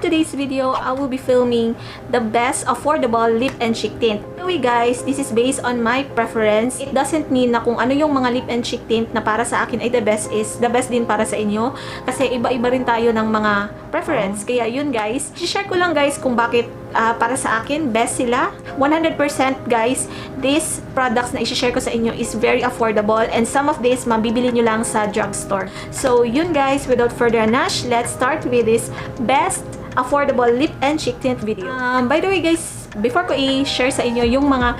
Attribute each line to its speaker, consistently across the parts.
Speaker 1: today's video, I will be filming the best affordable lip and cheek tint. Anyway guys, this is based on my preference. It doesn't mean na kung ano yung mga lip and cheek tint na para sa akin ay the best is the best din para sa inyo. Kasi iba-iba rin tayo ng mga preference. Kaya yun guys, share ko lang guys kung bakit para sa akin, best sila. 100% guys, these products na i-share ko sa inyo is very affordable and some of this mabibili nyo lang sa drugstore. So yun guys, without further ado, let's start with this best affordable lip and cheek tint video. By the way guys, before ko i-share sa inyo yung mga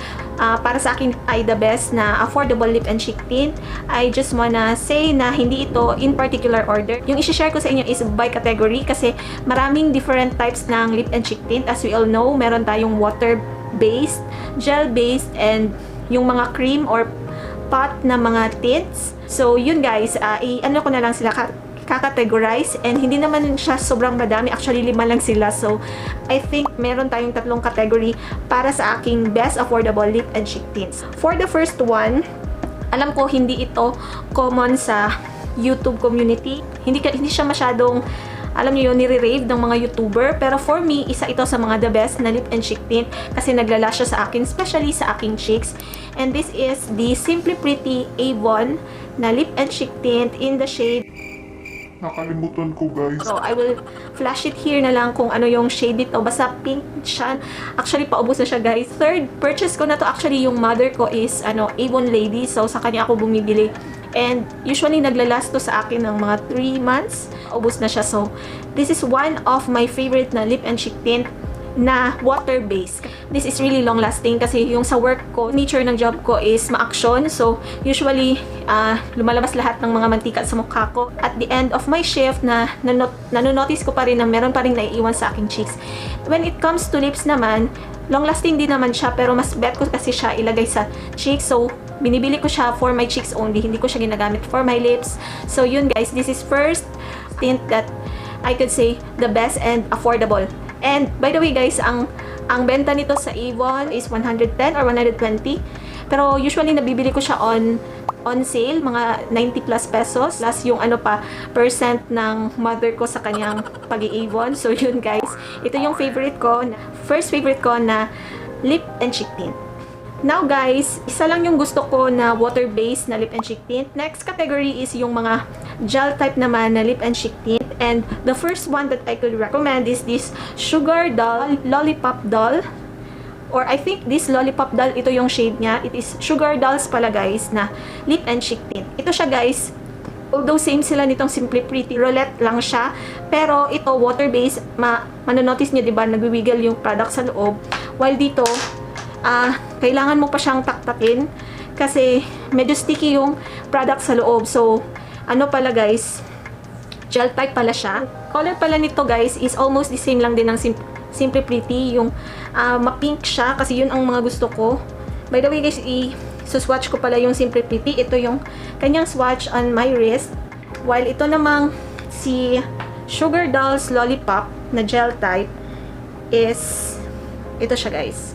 Speaker 1: para sa akin ay the best na affordable lip and cheek tint, I just wanna say na hindi ito in particular order. Yung i-share ko sa inyo is by category kasi maraming different types ng lip and cheek tint. As we all know, meron tayong water-based, gel-based, and yung mga cream or pot na mga tints. So yun guys, ano ko na lang sila kakategorize, and hindi naman siya sobrang madami, actually 5 lang sila. So I think meron tayong 3 category para sa aking best affordable lip and cheek tints. For the first one, alam ko hindi ito common sa YouTube community, hindi siya masyadong, alam niyo yun, nire-rave ng mga YouTuber, pero for me, isa ito sa mga the best na lip and cheek tint kasi naglala siya sa akin, especially sa aking cheeks. And this is the Simply Pretty Avon na lip and cheek tint in the shade,
Speaker 2: nakalimutan ko guys.
Speaker 1: so I will flash it here na lang kung ano yung shade nito. Basta pink siya. Actually, paubos na siya guys. Third purchase ko na to. Actually, yung mother ko is Avon lady. So, sa kanya ako bumibili. And usually, naglalast to sa akin ng mga 3 months. Ubos na siya. So, this is one of my favorite na lip and cheek tint na water-based. This is really long-lasting kasi yung sa work ko, nature ng job ko is ma-action. So, usually, lumalabas lahat ng mga mantika sa mukha ko. At the end of my shift, nanonotice ko pa rin na meron pa rin naiiwan sa aking cheeks. When it comes to lips naman, long-lasting din naman siya, pero mas bet ko kasi siya ilagay sa cheeks. So, binibili ko siya for my cheeks only. Hindi ko siya ginagamit for my lips. So, yun guys, this is first tint that I could say the best and affordable. And by the way guys, ang benta nito sa Avon is 110 or 120. Pero usually nabibili ko siya on sale, mga 90 plus pesos. Plus yung percent ng mother ko sa kanyang pag-i-Avon. So yun guys, ito yung first favorite ko na lip and cheek tint. Now guys, isa lang yung gusto ko na water-based na lip and cheek tint. Next category is yung mga gel type naman na lip and cheek tint. And the first one that I could recommend is this Sugardolls Lollipop doll. Or I think this Lollipop doll, ito yung shade niya. It is Sugardolls pala guys na lip and cheek tint. Ito siya guys. Although same sila nitong Simply Pretty, roulette lang siya. Pero ito water-based, manonotice niyo diba, nagwiwiggle yung product sa loob. While dito, kailangan mo pa siyang taktakin kasi medyo sticky yung product sa loob. So, pala guys, gel type pala siya. Color pala nito guys is almost the same lang din ng Simply Pretty. Yung ma-pink siya kasi yun ang mga gusto ko. By the way guys, swatch ko pala yung Simply Pretty. Ito yung kanyang swatch on my wrist. While ito namang si Sugardolls Lollipop na gel type is ito siya guys.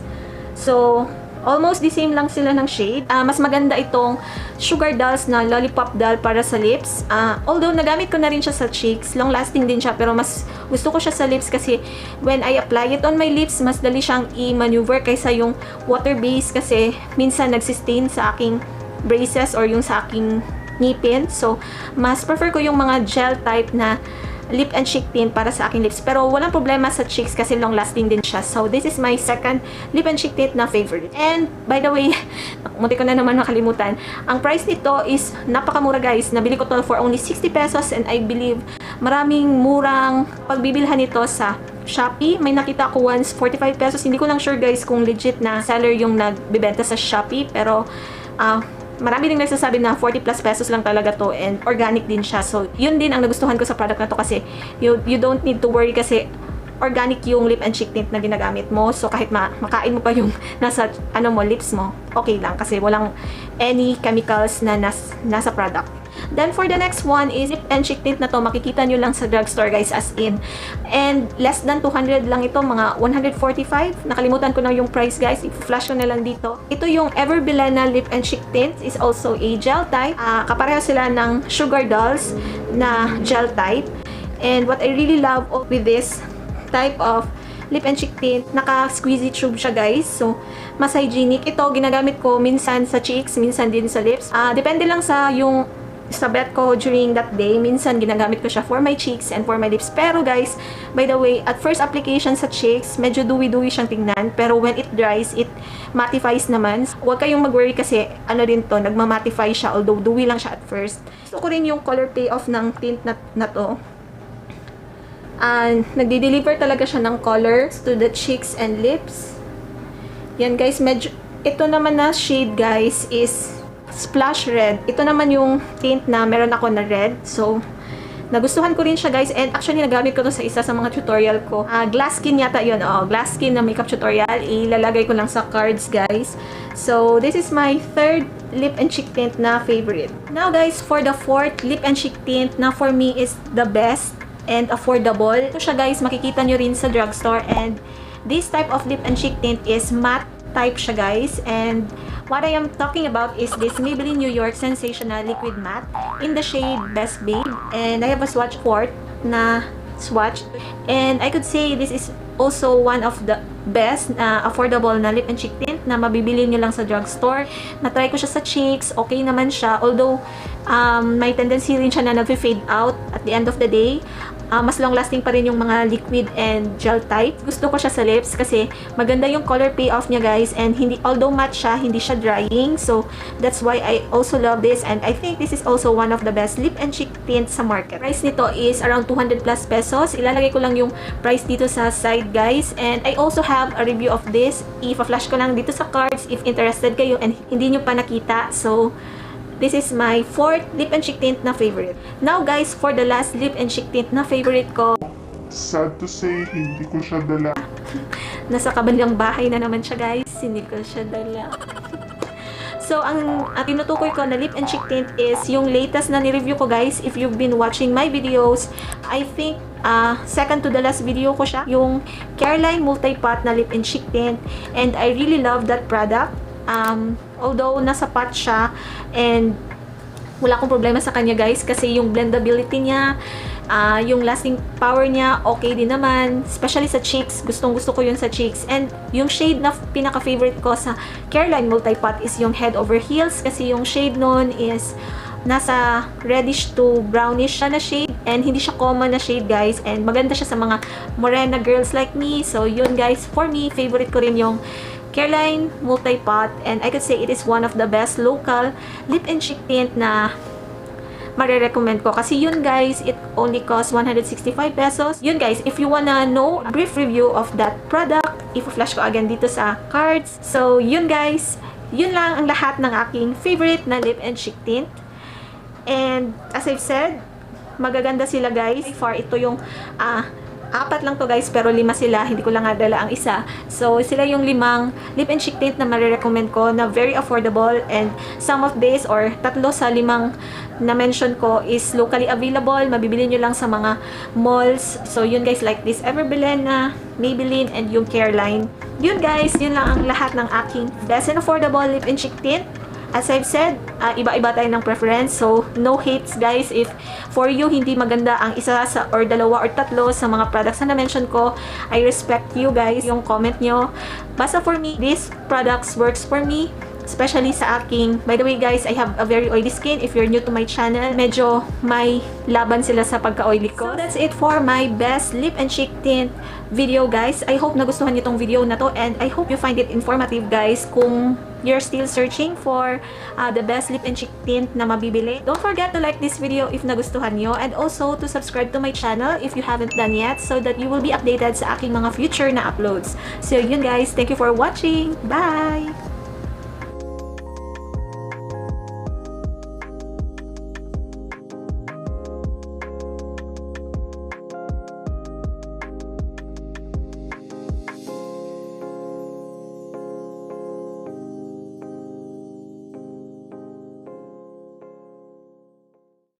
Speaker 1: So, almost the same lang sila ng shade. Mas maganda itong Sugardolls na Lollipop doll para sa lips. Although, nagamit ko na rin siya sa cheeks. Long-lasting din siya. Pero mas gusto ko siya sa lips kasi when I apply it on my lips, mas dali siyang i-maneuver kaysa yung water-based kasi minsan nagsistain sa aking braces or yung sa aking ngipin. So, mas prefer ko yung mga gel type na lip and cheek tint para sa aking lips. Pero walang problema sa cheeks kasi long-lasting din siya. So, this is my second lip and cheek tint na favorite. And, by the way, munti ko na naman makalimutan. Ang price nito is napakamura guys. Nabili ko to for only 60 pesos and I believe maraming murang pagbibilhan nito sa Shopee. May nakita ko once 45 pesos. Hindi ko lang sure guys kung legit na seller yung nagbibenta sa Shopee. Pero, marami din nagsasabi na 40 plus pesos lang talaga to and organic din siya. So, yun din ang nagustuhan ko sa product na to kasi you don't need to worry kasi organic yung lip and cheek tint na ginagamit mo. So, kahit makain mo pa yung nasa lips mo, okay lang kasi walang any chemicals na nasa product. Then, for the next one is lip and cheek tint na to. Makikita nyo lang sa drugstore guys, as in. And less than 200 lang ito, mga 145. Nakalimutan ko na yung price guys. I-flash ko na lang dito. Ito yung bilena lip and cheek tint. Is also a gel type. Kapareho sila ng Sugardolls na gel type. And what I really love with this type of lip and cheek tint. Naka-squeezy tube siya guys. So, mas hygienic. Ito, ginagamit ko minsan sa cheeks, minsan din sa lips. Depende lang sa bet ko during that day. Minsan, ginagamit ko siya for my cheeks and for my lips. Pero guys, by the way, at first application sa cheeks, medyo dewy-dewy siyang tingnan. Pero when it dries, it mattifies naman. Huwag kayong mag-worry kasi ano din to, nagma-mattify siya. Although dewy lang siya at first. Gusto ko rin yung color payoff ng tint na to. Nagdi-deliver talaga siya ng colors to the cheeks and lips. Yan guys, medyo ito naman na shade guys is splash red. Ito naman yung tint na meron ako na red. So, nagustuhan ko rin siya guys. And actually, nagamit ko to sa isa sa mga tutorial ko. Glass skin yata yun. Glass skin na makeup tutorial. Ilalagay ko lang sa cards guys. So, this is my third lip and cheek tint na favorite. Now guys, for the fourth lip and cheek tint na for me is the best and affordable. Ito siya guys, makikita nyo rin sa drugstore. And this type of lip and cheek tint is matte type siya guys. And what I am talking about is this Maybelline New York Sensational Liquid Matte in the shade Best Babe. And I have a swatch port na swatch. And I could say this is also one of the best affordable na lip and cheek tint na mabibili nyo lang sa drugstore. Na-try ko siya sa cheeks. Okay naman siya. Although, may tendency rin siya na nag-fade out at the end of the day. Mas long-lasting pa rin yung mga liquid and gel type. Gusto ko siya sa lips kasi maganda yung color payoff niya guys, and although matte siya, hindi siya drying. So, that's why I also love this, and I think this is also one of the best lip and cheek tints sa market. Price nito is around 200 plus pesos. Ilalagay ko lang yung price dito sa side guys, and I also have a review of this. I-flash ko lang dito sa cards if interested kayo and hindi nyo pa nakita. So, this is my fourth lip and cheek tint na favorite. Now guys, for the last lip and cheek tint na favorite ko.
Speaker 2: Sad to say, hindi ko siya dala.
Speaker 1: Nasa kabilang bahay na naman siya guys. Hindi ko siya dala. So, ang tinutukoy ko na lip and cheek tint is yung latest na ni-review ko guys. If you've been watching my videos, I think second to the last video ko siya. Yung Careline multi-pot na lip and cheek tint. And I really love that product. Although nasa pot siya and wala akong problema sa kanya guys kasi yung blendability niya, yung lasting power niya okay din naman, especially sa cheeks. Gustong gusto ko yun sa cheeks. And yung shade na pinaka favorite ko sa Careline multi-pot is yung Head Over Heels kasi yung shade nun is nasa reddish to brownish siya na shade, and hindi siya common na shade guys, and maganda siya sa mga morena girls like me. So yun guys, for me favorite ko rin yung Careline multi-pot, and I could say it is one of the best local lip and cheek tint na marirecommend ko. Kasi yun guys, it only costs 165 pesos. Yun guys, if you wanna know a brief review of that product, i-flash ko again dito sa cards. So yun guys, yun lang ang lahat ng aking favorite na lip and cheek tint. And as I've said, magaganda sila guys. Far ito yung apat lang to guys, pero 5 sila. Hindi ko lang nga dala ang isa. So, sila yung 5 lip and cheek tint na marirecommend ko na very affordable, and some of these or 3 sa 5 na mention ko is locally available. Mabibili nyo lang sa mga malls. So, yun guys, like this bilena, Maybelline, and yung Careline. Yun guys, yun lang ang lahat ng aking best and affordable lip and cheek tint. As I've said, iba-iba tayo ng preference. So, no hates guys. If for you, hindi maganda ang isa sa or 2 or 3 sa mga products na na-mention ko, I respect you guys, yung comment nyo. Basta for me, these products works for me. Especially sa aking, by the way guys, I have a very oily skin. If you're new to my channel, medyo may laban sila sa pagka-oily ko. So, that's it for my best lip and cheek tint video guys. I hope nagustuhan niyo tong video na to, and I hope you find it informative guys. Kung you're still searching for the best lip and cheek tint na mabibili, don't forget to like this video if nagustuhan nyo, and also to subscribe to my channel if you haven't done yet, so that you will be updated sa aking mga future na uploads. So yun guys, thank you for watching. Bye!